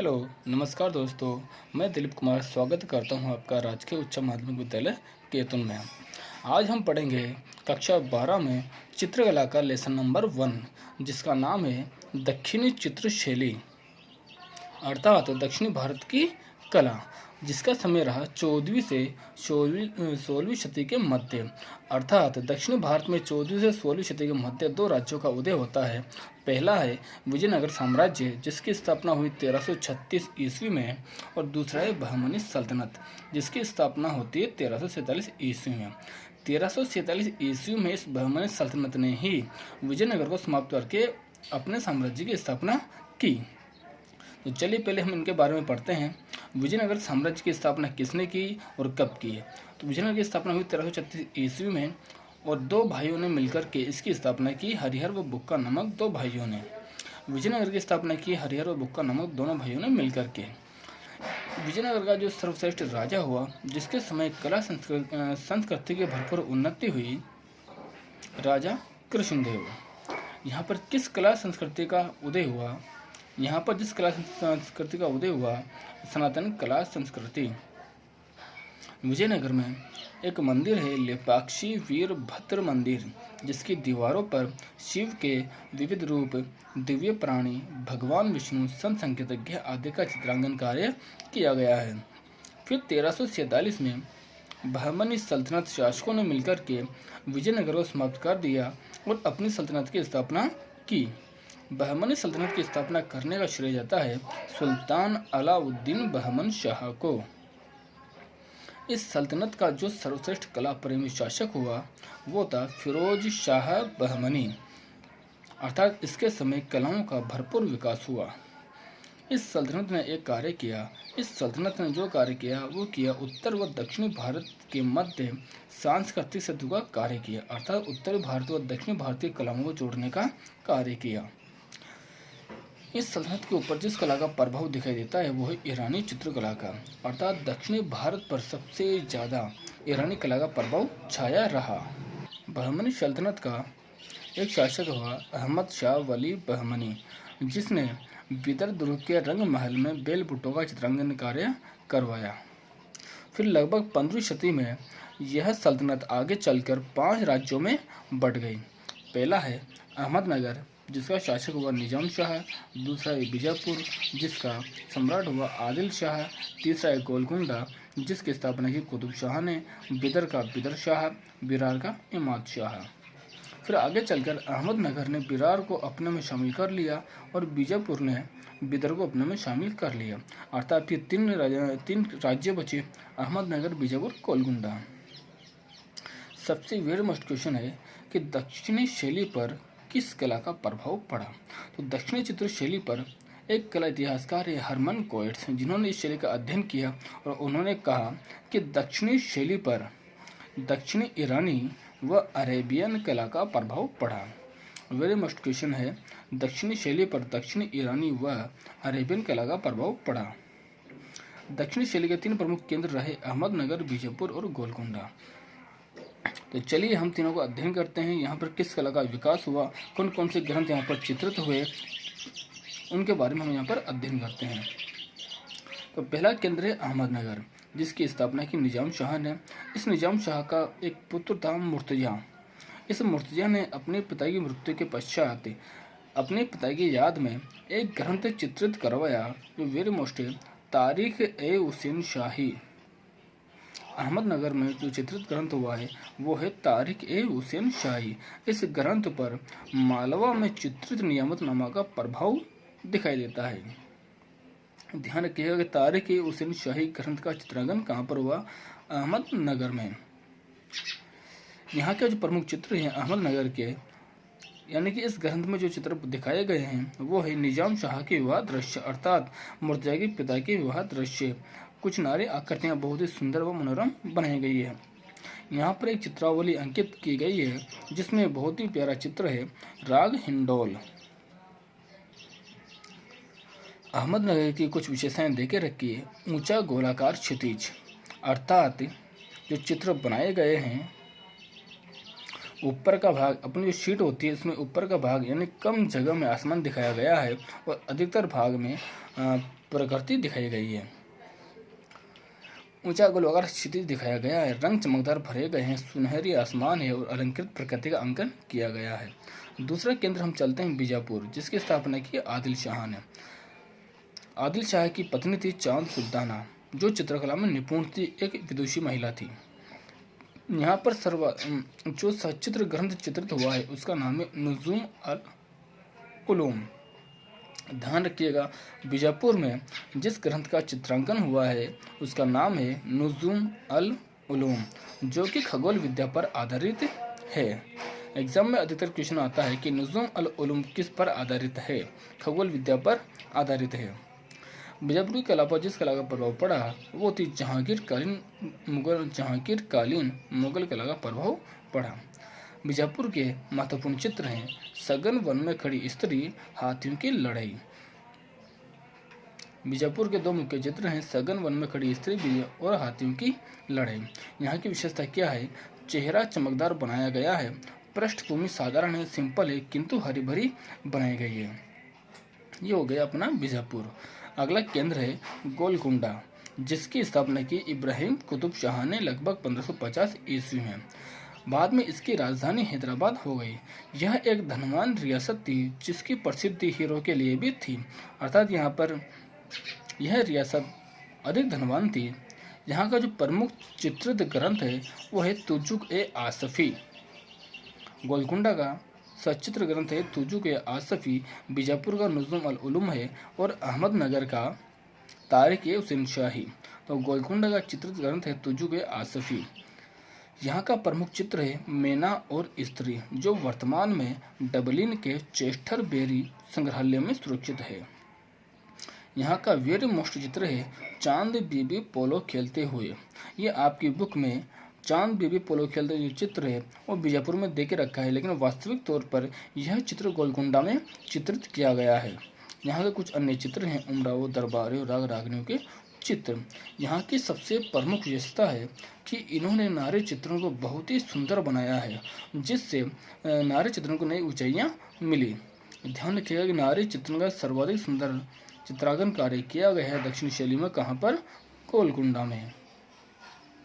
Hello, नमस्कार दोस्तों। मैं दिलीप कुमार स्वागत करता हूं आपका राजकीय उच्च माध्यमिक विद्यालय केतुल में। आज हम पढ़ेंगे कक्षा 12 में चित्रकला का लेसन नंबर 1, जिसका नाम है दक्षिणी चित्रशैली, अर्थात दक्षिणी भारत की कला, जिसका समय रहा 14वीं से 16वीं शती के मध्य। अर्थात दक्षिणी भारत में 14वीं से 16वीं शती के मध्य दो राज्यों का उदय होता है। पहला है विजयनगर साम्राज्य, जिसकी स्थापना हुई 1336 ईस्वी में, और दूसरा है बहमनी सल्तनत, जिसकी स्थापना होती है 1347 ईस्वी में। 1347 ईस्वी में इस बहमनी सल्तनत ने ही विजयनगर को समाप्त करके अपने साम्राज्य की स्थापना की। तो चलिए पहले हम इनके बारे में पढ़ते हैं। विजयनगर साम्राज्य की स्थापना किसने की और कब की है? तो विजयनगर की स्थापना हुई 1336 ईस्वी में, और दो भाइयों ने मिलकर के इसकी स्थापना की, हरिहर व बुक्का नामक दो भाइयों ने। विजयनगर की स्थापना की हरिहर व बुक्का नामक दोनों भाइयों ने मिलकर के। विजयनगर का जो सर्वश्रेष्ठ राजा हुआ, जिसके समय कला संस्कृति की भरपूर उन्नति हुई, राजा कृष्णदेव। यहाँ पर किस कला संस्कृति का उदय हुआ? यहाँ पर जिस कला संस्कृति का उदय हुआ, सनातन कला संस्कृति। विजयनगर में एक मंदिर है, लेपाक्षी वीरभद्र मंदिर, जिसकी दीवारों पर शिव के विविध रूप, दिव्य प्राणी, भगवान विष्णु, संत संकेतज्ञ आदि का चित्रांकन कार्य किया गया है। फिर 1347 में बहमनी सल्तनत शासकों ने मिलकर के विजयनगर को समाप्त कर दिया और अपनी सल्तनत की स्थापना की। बहमनी सल्तनत की स्थापना करने का श्रेय जाता है सुल्तान अलाउद्दीन बहमन शाह को। इस सल्तनत का जो सर्वश्रेष्ठ कला प्रेमी शासक हुआ, वो था फिरोज शाह बहमनी, अर्थात इसके समय कलाओं का भरपूर विकास हुआ। इस सल्तनत ने एक कार्य किया। इस सल्तनत ने जो कार्य किया वो किया उत्तर व दक्षिणी भारत के मध्य सांस्कृतिक सेतु का कार्य किया, अर्थात उत्तरी भारत व दक्षिणी भारतीय कलाओं को जोड़ने का कार्य किया। इस सल्तनत के ऊपर जिस कला का प्रभाव दिखाई देता है वो है ईरानी चित्रकला का, अर्थात दक्षिणी भारत पर सबसे ज़्यादा ईरानी कला का प्रभाव छाया रहा। बहमनी सल्तनत का एक शासक हुआ अहमद शाह वली बहमनी, जिसने बिदर दुर्ग के रंग महल में बेलबुटों का चित्रांकन कार्य करवाया। फिर लगभग 15वीं शती में यह सल्तनत आगे चलकर 5 राज्यों में बट गई। पहला है अहमदनगर, जिसका शासक हुआ निजाम शाह। दूसरा है बीजापुर, जिसका सम्राट हुआ आदिल शाह। तीसरा है गोलकुंडा, जिसकी स्थापना की कुतुब शाह ने। बिदर का बिदर शाह, बिरार का इमाद शाह। फिर आगे चलकर अहमदनगर ने बिरार को अपने में शामिल कर लिया और बीजापुर ने बिदर को अपने में शामिल कर लिया, अर्थात ये तीन राज्य बचे, अहमदनगर, बीजापुर, गोलकुंडा। सबसे वेयर मोस्ट क्वेश्चन है कि दक्षिणी शैली पर किस कला का प्रभाव पड़ा? तो दक्षिणी चित्र शैली पर एक कला इतिहासकार है हरमन कोएट्स, जिन्होंने इस शैली का अध्ययन किया और उन्होंने कहा कि दक्षिणी शैली पर दक्षिणी ईरानी व अरेबियन कला का प्रभाव पड़ा। वेरी मस्ट क्वेश्चन है, दक्षिणी शैली पर दक्षिणी ईरानी व अरेबियन कला का प्रभाव पड़ा। दक्षिणी शैली के 3 प्रमुख केंद्र रहे अहमदनगर, बीजापुर और गोलकुंडा। तो चलिए हम तीनों को अध्ययन करते हैं। यहाँ पर किस कला का विकास हुआ, कौन कौन से ग्रंथ यहाँ पर चित्रित हुए, उनके बारे में हम यहाँ पर अध्ययन करते हैं। तो पहला केंद्र है अहमदनगर, जिसकी स्थापना की निजाम शाह ने। इस निजाम शाह का एक पुत्र था मुर्तजा। इस मुर्तजा ने अपने पिता की मृत्यु के पश्चात अपने पिता की याद में एक ग्रंथ चित्रित करवाया, जो वेरी मोस्ट है तारीख ए हुसैन शाही। अहमदनगर में जो चित्रित ग्रंथ हुआ है वो है तारीख ए हुसैन शाही। इस ग्रंथ पर मालवा में चित्रित नियामतनामा का प्रभाव दिखाई देता है। ध्यान रखिएगा कि तारीख ए हुसैन शाही ग्रंथ का चित्रांकन कहाँ पर हुआ? अहमदनगर में। यहाँ के जो प्रमुख चित्र हैं अहमदनगर के, यानी कि इस ग्रंथ में जो चित्र दिखाए गए हैं वो है निजाम शाह के विवाह दृश्य, अर्थात मुर्तजा के पिता के विवाह दृश्य। कुछ नारी आकृतियाँ बहुत ही सुंदर व मनोरम बनाई गई है। यहाँ पर एक चित्रावली अंकित की गई है, जिसमें बहुत ही प्यारा चित्र है राग हिंडोल। अहमदनगर की कुछ विशेषताएं देके रखी है। ऊंचा गोलाकार क्षितिज, अर्थात जो चित्र बनाए गए हैं ऊपर का भाग, अपनी जो शीट होती है इसमें ऊपर का भाग यानी कम जगह में आसमान दिखाया गया है और अधिकतर भाग में प्रकृति दिखाई गई है। ऊंचा गोलाकार क्षितिज दिखाया गया है, रंग चमकदार भरे गए हैं, सुनहरी आसमान है और अलंकृत प्रकृति का अंकन किया गया है। दूसरा केंद्र हम चलते हैं बीजापुर, जिसकी स्थापना की आदिल शाह ने। आदिल शाह की पत्नी थी चांद सुल्ताना, जो चित्रकला में निपुण थी, एक विदुषी महिला थी। यहाँ पर जो सचित्र ग्रंथ चित्रित हुआ है उसका नाम है नुजुम अल उलूम। ध्यान रखिएगा, बीजापुर में जिस ग्रंथ का चित्रांकन हुआ है उसका नाम है नुजुम अल उलूम, जो कि खगोल विद्या पर आधारित है। एग्जाम में अधिकतर क्वेश्चन आता है कि नुजुम अल उलूम किस पर आधारित है, खगोल विद्या पर आधारित है। बीजापुर की कला पर जिस कला का प्रभाव पड़ा वो थी जहांगीर कालीन मुगल कला का प्रभाव पड़ा। बीजापुर के महत्वपूर्ण चित्र हैं सघन वन में खड़ी स्त्री, हाथियों की लड़ाई। बीजापुर के दो मुख्य चित्र हैं सघन वन में खड़ी स्त्री और हाथियों की लड़ाई। यहाँ की विशेषता क्या है? चेहरा चमकदार बनाया गया है, पृष्ठभूमि साधारण है, सिंपल है किंतु हरी भरी बनाई गई है। ये हो गया अपना बीजापुर। अगला केंद्र है गोलकुंडा, जिसकी स्थापना की इब्राहिम कुतुब शाह ने लगभग 1550 ईस्वी में। बाद में इसकी राजधानी हैदराबाद हो गई। यह एक धनवान रियासत थी जिसकी प्रसिद्धि हीरो के लिए भी थी, अर्थात यहाँ पर यह रियासत अधिक धनवान थी। यहाँ का जो प्रमुख चित्रित ग्रंथ है वो है तुजुक-ए-आसफी। गोलकुंडा का सचित्र ग्रंथ है तुजुक-ए-आसफी, बीजापुर का नुजुम अल उलूम है और अहमदनगर का तारिक-ए-हुसैन शाही। तो गोलकुंडा का चित्रित ग्रंथ है तुजुक-ए-आसफी। यहाँ का प्रमुख चित्र है मेना और स्त्री, जो वर्तमान में डबलिन के चेस्टर बेरी संग्रहालय में सुरक्षित है। यहाँ का वेरी मोस्ट चित्र है चांद बीबी पोलो खेलते हुए। ये आपकी बुक में चांद बीबी पोलो खेलते हुए चित्र है वो बीजापुर में दे के रखा है, लेकिन वास्तविक तौर पर यह चित्र गोलकुंडा में चित्रित किया गया है। यहाँ के कुछ अन्य चित्र हैं उमराव, दरबारियों, राग रागनियों के चित्र। यहाँ की सबसे प्रमुख विशेषता है कि इन्होंने नारी चित्रों को बहुत ही सुंदर बनाया है, जिससे नारी चित्रों को नई ऊंचाइयाँ मिली। ध्यान रखिएगा कि नारी चित्रों का सर्वाधिक सुंदर चित्रांकन कार्य किया गया है दक्षिण शैली में, कहाँ पर? गोलकुंडा में।